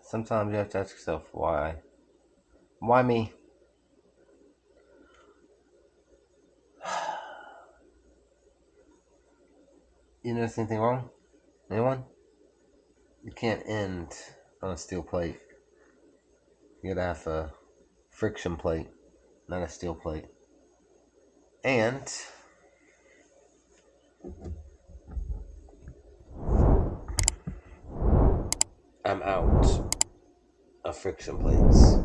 Sometimes you have to ask yourself, why? Why me? You notice anything wrong? Anyone? You can't end on a steel plate. You gotta have a friction plate, not a steel plate. And I'm out of friction plates.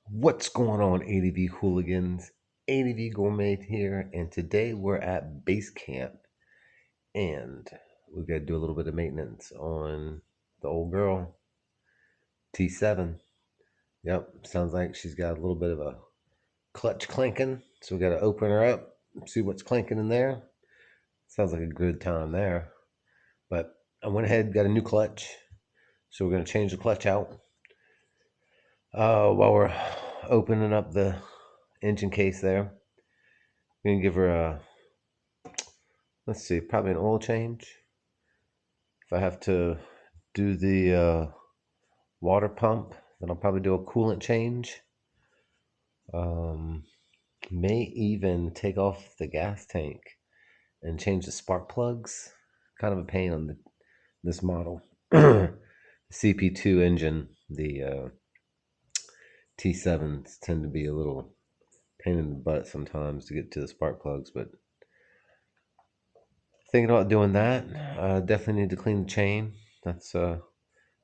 What's going on, ADV hooligans? ADV Gourmet here, and today we're at base camp, and we got to do a little bit of maintenance on the old girl, T7. Yep, sounds like she's got a little bit of a clutch clanking, so we got to open her up, see what's clanking in there. Sounds like a good time there. But I went ahead, got a new clutch, so we're going to change the clutch out. While we're opening up the engine case there, we're going to give her a, let's see, probably an oil change. If I have to do the water pump, then I'll probably do a coolant change. May even take off the gas tank and change the spark plugs. Kind of a pain on this model. CP2 engine, the T7s tend to be a little pain in the butt sometimes to get to the spark plugs, but thinking about doing that. Definitely need to clean the chain. That's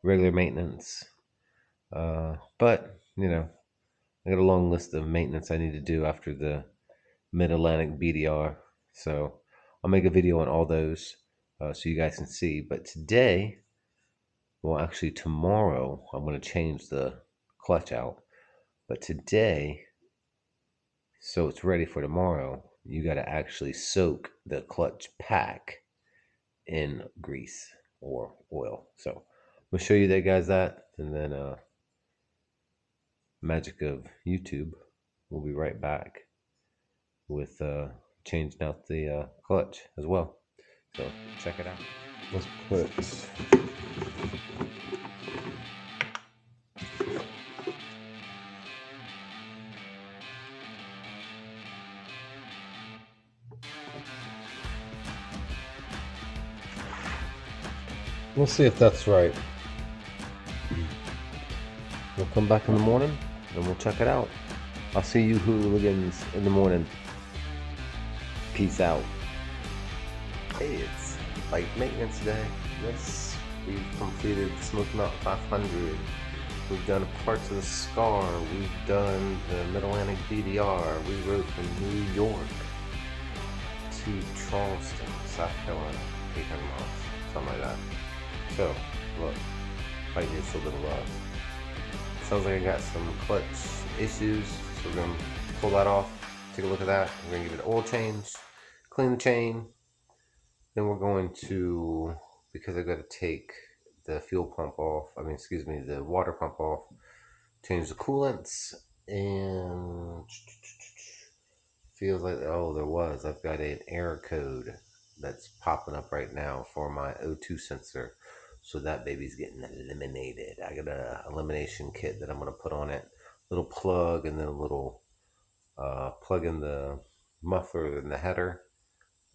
regular maintenance. But, you know, I got a long list of maintenance I need to do after the Mid-Atlantic BDR. So I'll make a video on all those so you guys can see. But today, well, actually tomorrow, I'm going to change the clutch out. But today, so it's ready for tomorrow, you got to actually soak the clutch pack in grease or oil. So we'll show you that, guys, that, and then magic of YouTube, we'll be right back with changing out the clutch as well. So check it out. Let's put we'll see if that's right. We'll come back in the morning and we'll check it out. I'll see you hooligans in the morning. Peace out. Hey, it's bike maintenance day. Yes, we've completed the Smoky Mountain 500. We've done parts of the SCAR. We've done the Mid-Atlantic BDR. We rode from New York to Charleston, South Carolina, 800 miles, something like that. So, look, bike needs a little love. Sounds like I got some clutch issues, so we're going to pull that off, take a look at that. We're going to give it an oil change, clean the chain. Then we're going to, because I got to take the fuel pump off, the water pump off, change the coolants, and feels like, I've got an error code that's popping up right now for my O2 sensor. So that baby's getting eliminated. I got a elimination kit that I'm going to put on it. Little plug and then a little plug in the muffler and the header.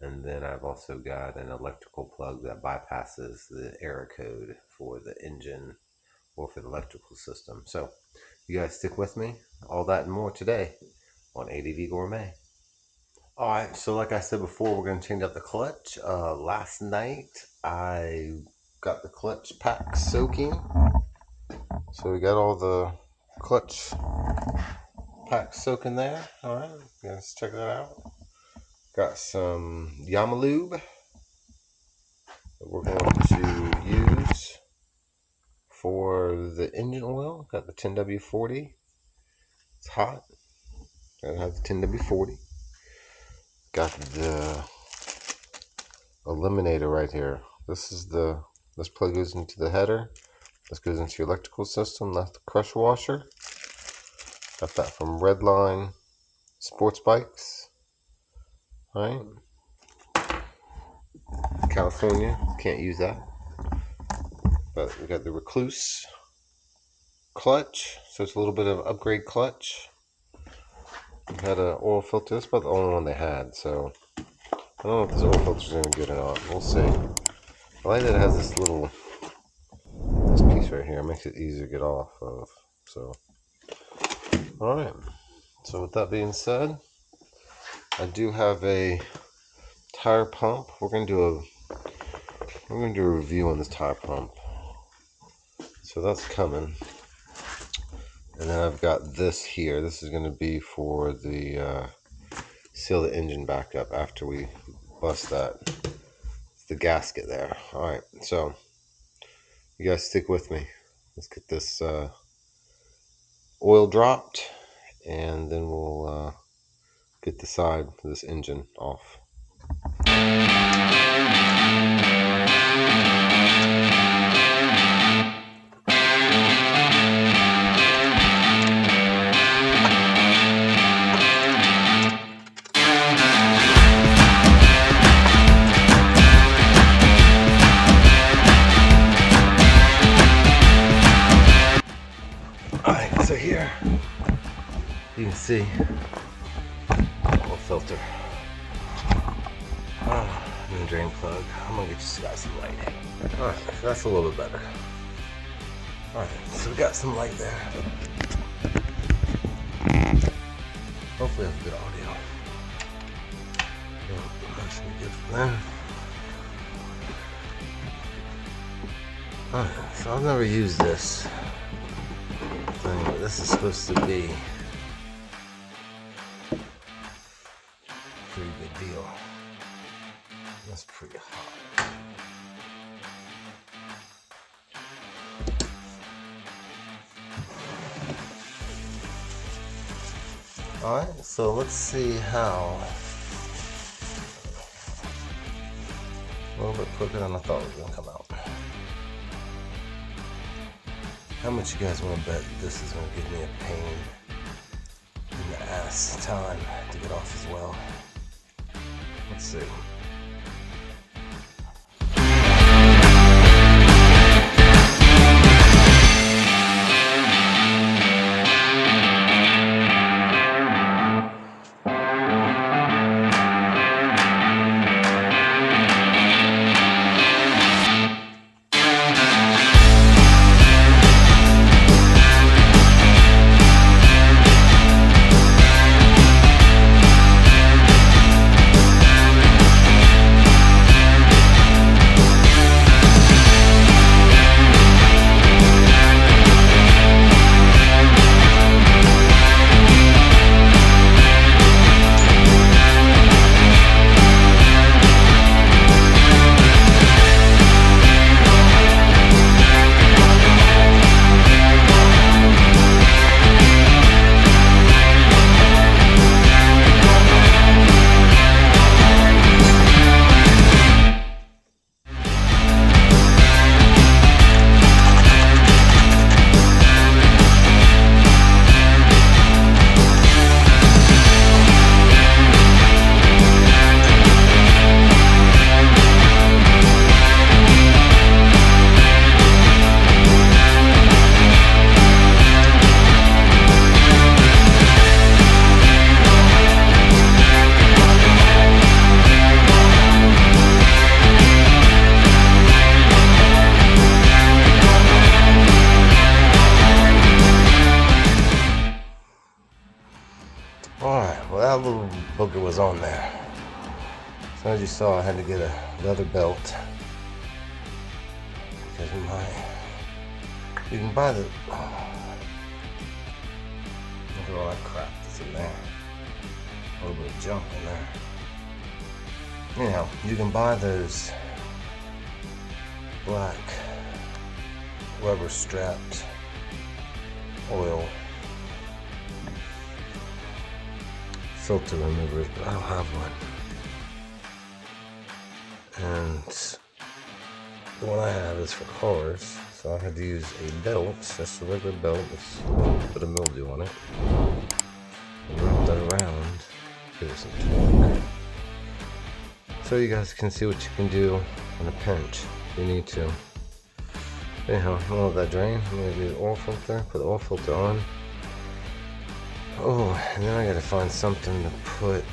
And then I've also got an electrical plug that bypasses the error code for the engine or for the electrical system. So you guys stick with me. All that and more today on ADV Gourmet. All right, so like I said before, we're going to change out the clutch. Last night, I got the clutch pack soaking. So we got all the clutch pack soaking there. All right, let's check that out. Got some Yamalube that we're going to use for the engine oil. Got the 10W40. It's hot. Gotta have the 10W40. Got the eliminator right here. This plug goes into the header. This goes into your electrical system. That's the crush washer. Got that from Redline Sports Bikes. Alright. California, can't use that. But we got the Rekluse clutch, so it's a little bit of upgrade clutch. We had an oil filter. That's about the only one they had, so I don't know if this oil filter is any good or not. We'll see. I like that it has this piece right here. It makes it easier to get off of. So, all right. So with that being said, I do have a tire pump. We're gonna do a review on this tire pump. So that's coming. And then I've got this here. This is gonna be for the seal the engine back up after we bust that. It's the gasket there. All right. So you guys stick with me. Let's get this oil dropped, and then we'll get the side of this engine off. Alright, so here you can see oil filter. And the drain plug. I'm gonna get you guys some light. Alright, so that's a little bit better. Alright, so we got some light there. Hopefully that's good audio. That should be good from there. Alright, so I've never used this thing, but this is supposed to be a pretty good deal. That's pretty hot. Alright, so let's see how. A little bit quicker than I thought it was going to come out. How much you guys want to bet this is going to give me a pain in the ass time to get off as well? Let's see. Alright, well that little booger was on there. So as you saw, I had to get a leather belt. Because you can buy the... look at all that crap that's in there. A little bit of junk in there. Anyhow, you can buy those black rubber strapped oil filter removers, but I don't have one. And the one I have is for cars, so I had to use a belt, just a regular belt with a little bit of mildew on it, and wrap that around, give it some torque. so you guys can see what you can do in a pinch if you need to. Anyhow, I'm gonna let that drain. I'm gonna do the oil filter, put the oil filter on. Oh, and then I gotta find something to put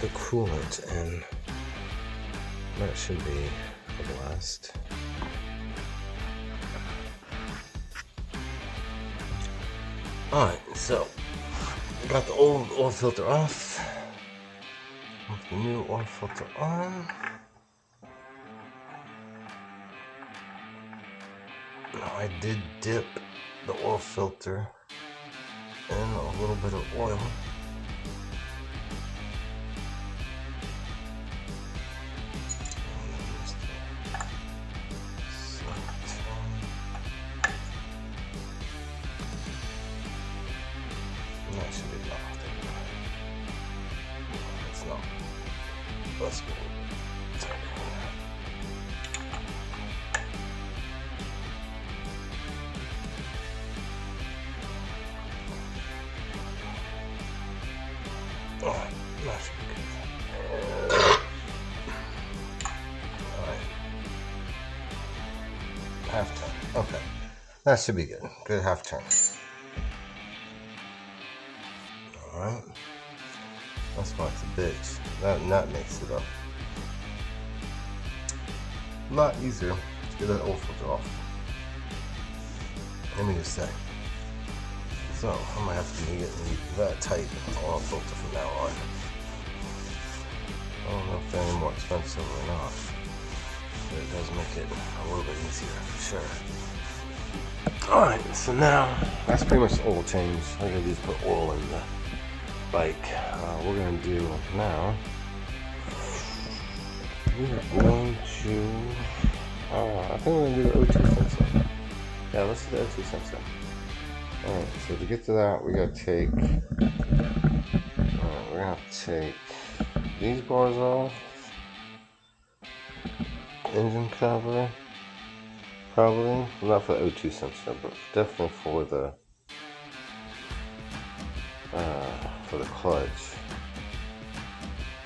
the coolant in. That should be a blast. Alright, so I got the old oil filter off. With the new oil filter on. Now I did dip the oil filter in a little bit of oil. That should be enough. No, it's not. Let's go. Alright, that should be good. Alright. Half turn. Okay. That should be good. Good half turn. Alright. That's why it's a bitch. That nut makes it up. A lot easier to get that oil filter off. Let me just say. So, I might have to be getting that tight oil filter from now on. I don't know if they're any more expensive or not, but it does make it a little bit easier for sure. Alright, so now, that's pretty much the oil change. All I gotta do is put oil in the bike. We're gonna do now, we are going to, I think we're gonna do the O2 sensor. Yeah, let's do the O2 sensor. Alright, so to get to that, we gotta take, we're gonna have to take these bars off, engine cover, probably, well, not for the O2 sensor, but definitely for the clutch.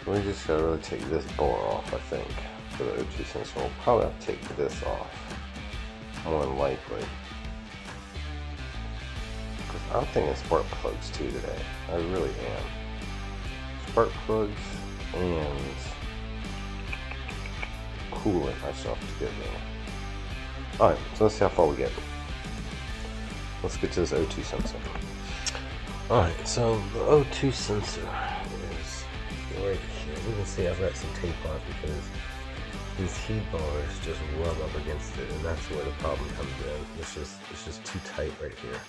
We just gotta really take this bar off, I think, for the O2 sensor. We'll probably have to take this off, more than likely. I'm thinking spark plugs too today. I really am. Spark plugs and coolant I still have to get there. Alright, so let's see how far we get. Let's get to this O2 sensor. Alright, so the O2 sensor is right here. You can see I've got some tape on it because these heat bars just rub up against it, and that's where the problem comes in. It's just too tight right here.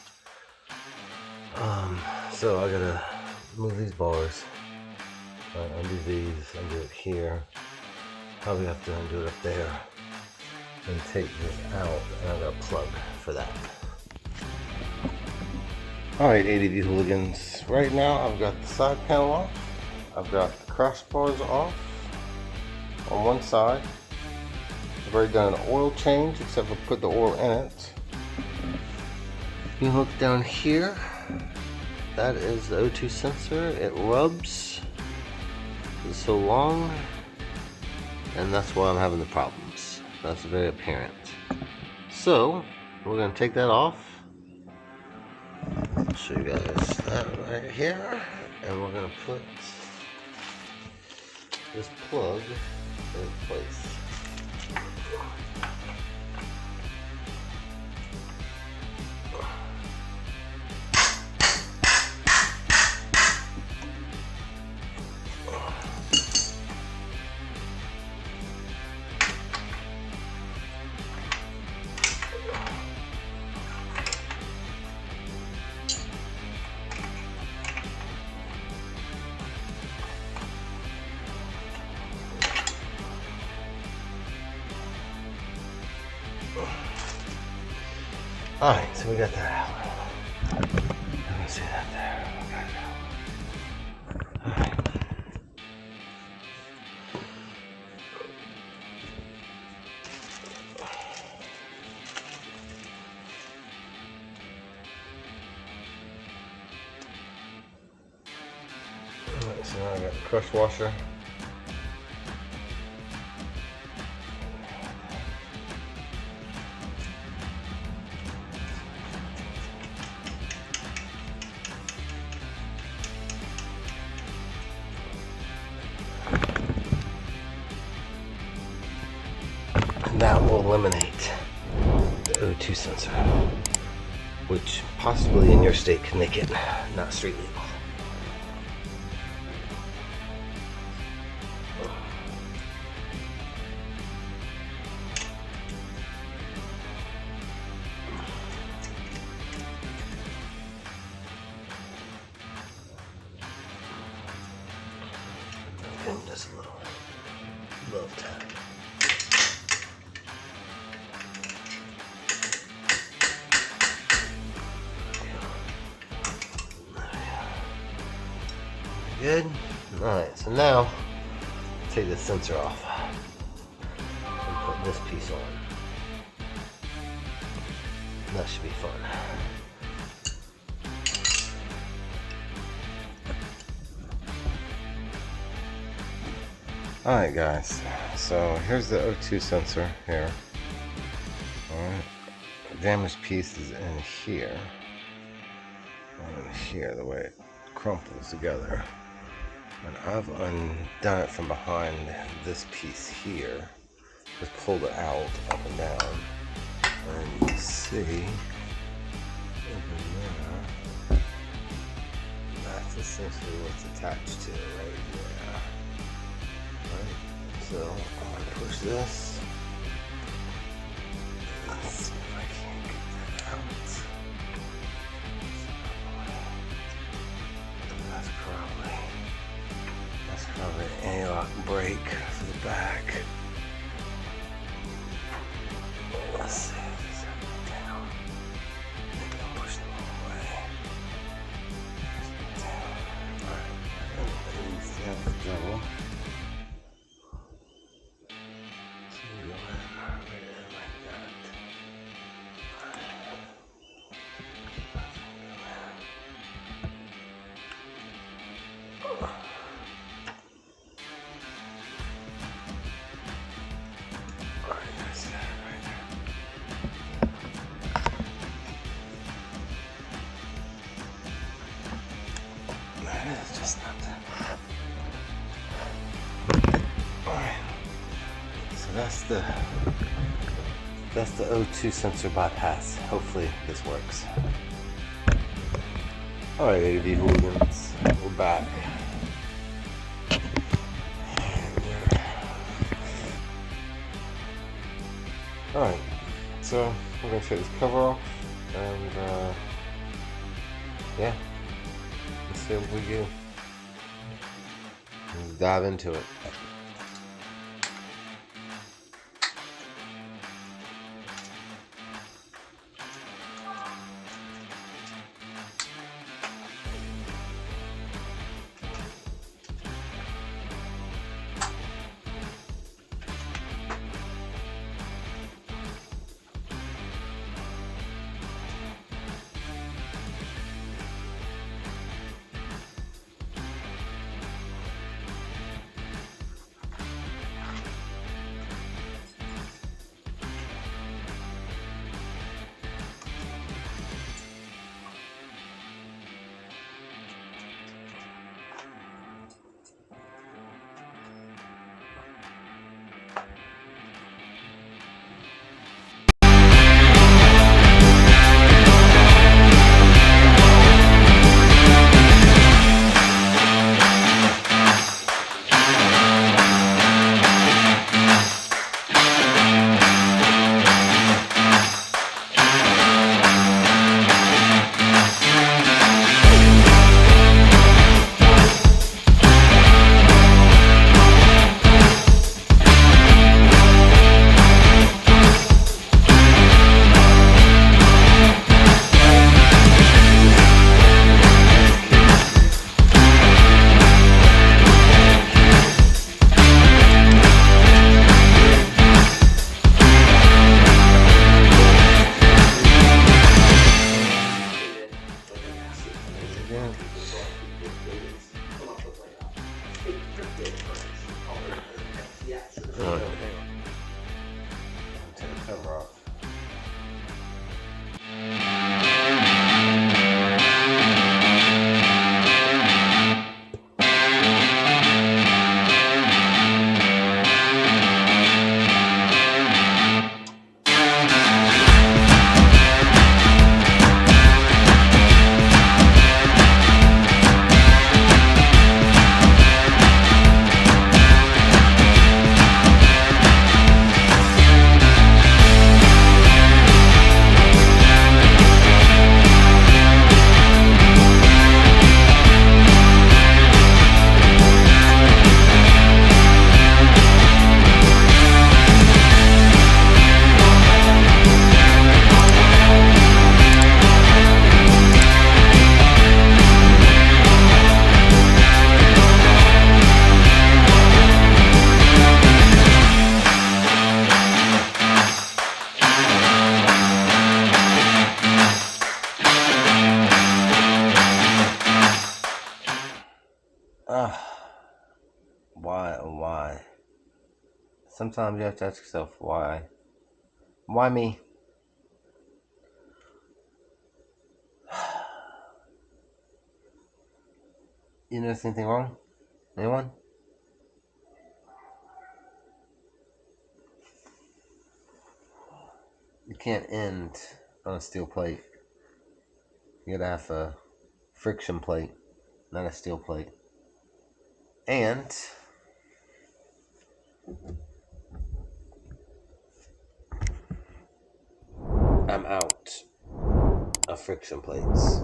So I gotta move these bars, undo these, undo it here, probably have to undo it up there, and take this out, and I've got a plug for that. Alright, ADV hooligans, right now I've got the side panel off, I've got the crossbars off on one side, I've already done an oil change except for put the oil in it. You look down here, that is the O2 sensor. It rubs. It's so long, and that's why I'm having the problems. That's very apparent. So we're gonna take that off. I'll show you guys that right here, and we're gonna put this plug in place. Alright, so we got that out. You can see that there. We got it out. Alright. Alright, so now I got the crush washer. that will eliminate the O2 sensor, which possibly in your state can make it not street legal. And just a little tap. Good. Alright, so now take the sensor off and put this piece on. That should be fun. Alright guys, so here's the O2 sensor here. Alright, the damaged piece is in here. The way it crumples together. And I've undone it from behind this piece here. Just pulled it out, up and down. And you can see, over there, that's essentially what's attached to it right there. Right? So, I'm going to push this. Let's see if I can't get that out. That's probably an anti-lock brake for the back. Let's see if it's up and down. Maybe I'll push them all the way. Down. Alright. That's the double. So you go in right in like that. It's just not that. Alright. So that's the O2 sensor bypass. Hopefully this works. Alright, AV hooligans, we're back. Alright, so we're gonna take this cover off and yeah. Let's see what we do. Let's dive into it. Why? Sometimes you have to ask yourself, why? Why me? You notice anything wrong? Anyone? You can't end on a steel plate. You gotta have a friction plate, not a steel plate. And I'm out of friction plates.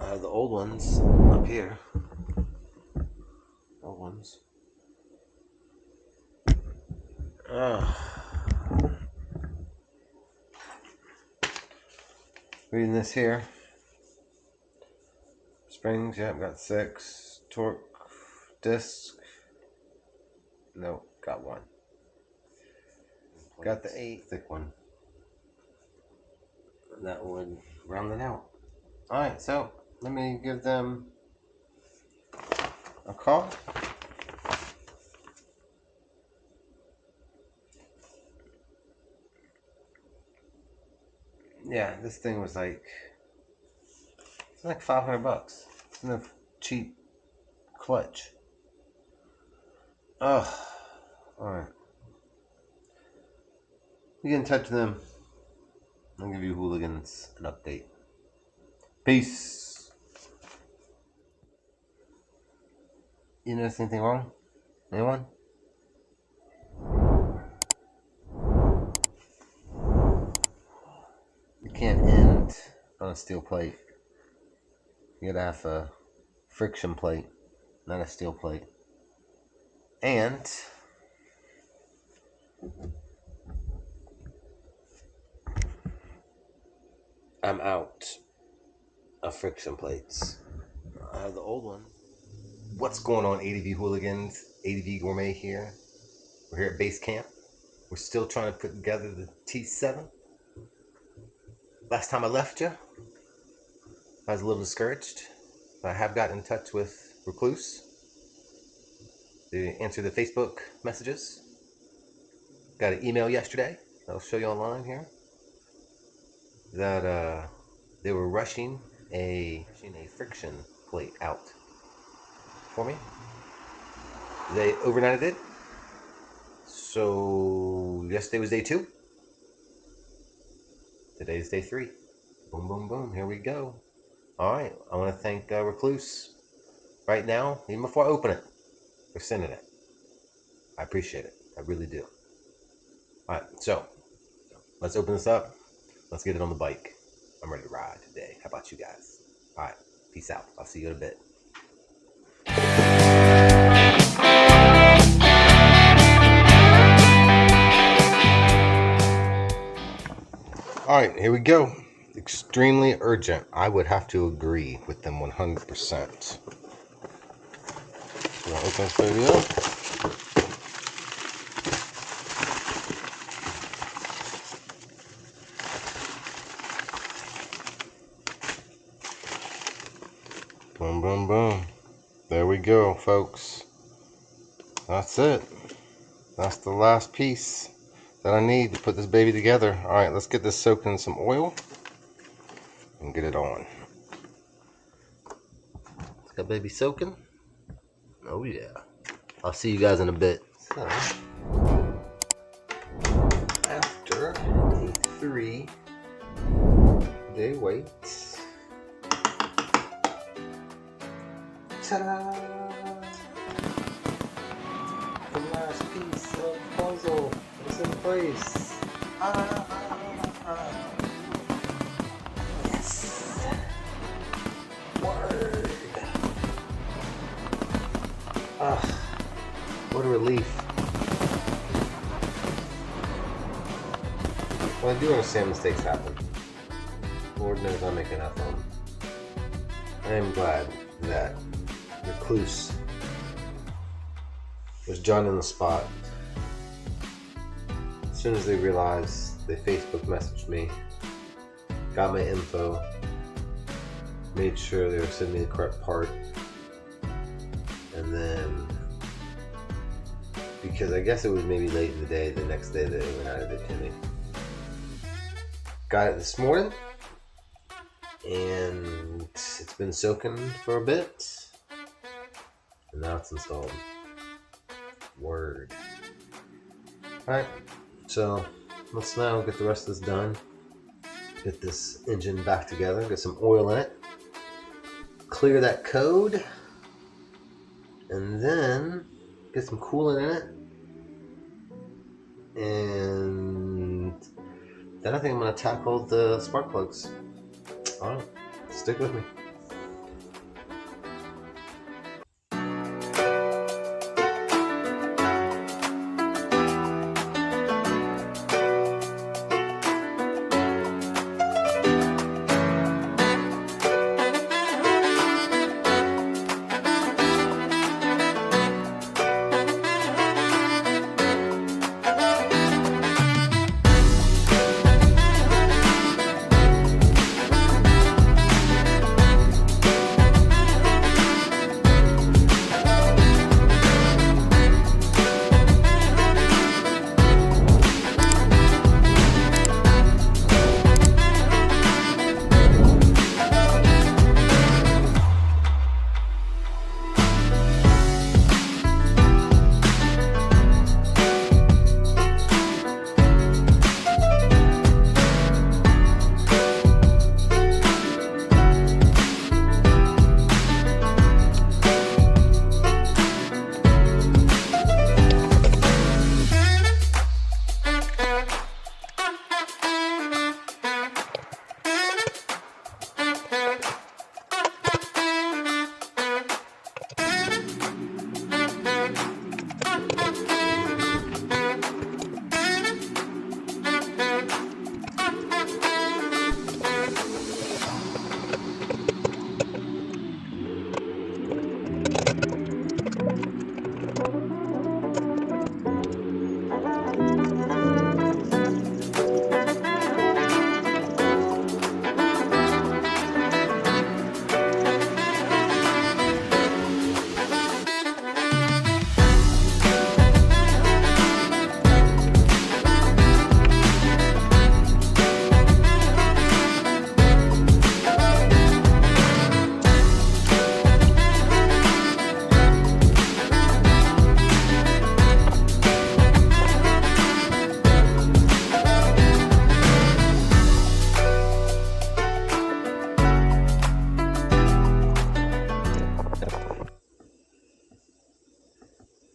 I have the old ones up here. Old ones. Reading this here. Springs, yep, got 6. Torq disc. No, got 1. Got the 8 thick one. That would round it out. Alright, so let me give them a call. Yeah, this thing was like, it's like $500. It's no cheap clutch. Ugh. Alright. You get in touch with them. I'll give you hooligans an update. Peace. You notice anything wrong? Anyone? You can't end on a steel plate. You gotta have a friction plate, not a steel plate. And I'm out of friction plates. I have the old one. What's going on, ADV hooligans? ADV Gourmet here. We're here at base camp. We're still trying to put together the T7. Last time I left you, I was a little discouraged. I have gotten in touch with Rekluse. They answered the Facebook messages. Got an email yesterday. I'll show you online here. That they were rushing a friction plate out for me. They overnighted it. So yesterday was day 2. Today's day 3. Boom, boom, boom. Here we go. All right. I want to thank Rekluse right now, even before I open it, for sending it. I appreciate it. I really do. All right. So let's open this up. Let's get it on the bike. I'm ready to ride today. How about you guys? All right. Peace out. I'll see you in a bit. All right, here we go. Extremely urgent. I would have to agree with them 100%. I'm gonna open this baby up. Boom, boom, boom. There we go, folks. That's it. That's the last piece that I need to put this baby together. All right, let's get this soaked in some oil and get it on. It's got baby soaking. Oh yeah. I'll see you guys in a bit. So, after a 3-day wait, ta-da! The last piece of the puzzle is in place. Yes! Word! What a relief. Well, I do understand mistakes happen. Lord knows I make enough of them. I am glad that Rekluse was John in the spot. As soon as they realized, they Facebook messaged me, got my info, made sure they were sending me the correct part, and then because I guess it was maybe late in the day, the next day that it went out of it to me. Got it this morning, and it's been soaking for a bit, and now it's installed. Word. Alright, so let's now get the rest of this done. Get this engine back together, get some oil in it, clear that code, and then get some coolant in it, and then I think I'm going to tackle the spark plugs. Alright, stick with me.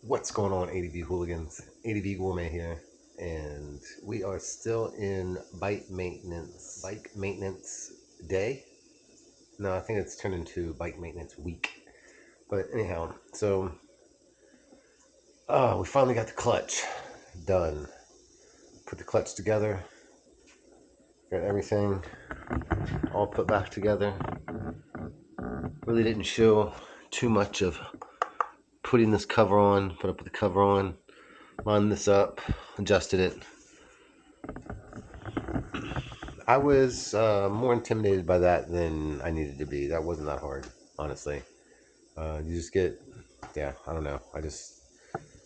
What's going on, ADV hooligans? ADV Gourmet here, and we are still in bike maintenance day. No, I think it's turned into bike maintenance week. But anyhow, so we finally got the clutch done. Put the clutch together, got everything all put back together. Really didn't show too much of putting this cover on, put the cover on, lined this up, adjusted it. I was more intimidated by that than I needed to be. That wasn't that hard, honestly. You just get, I don't know. I just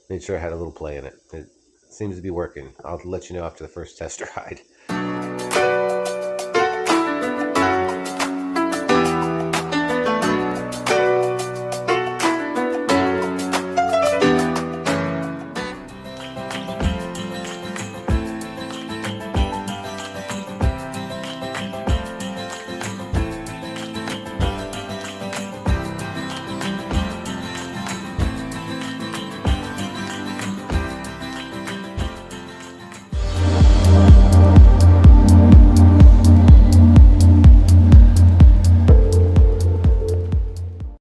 made sure I had a little play in it. It seems to be working. I'll let you know after the first test ride.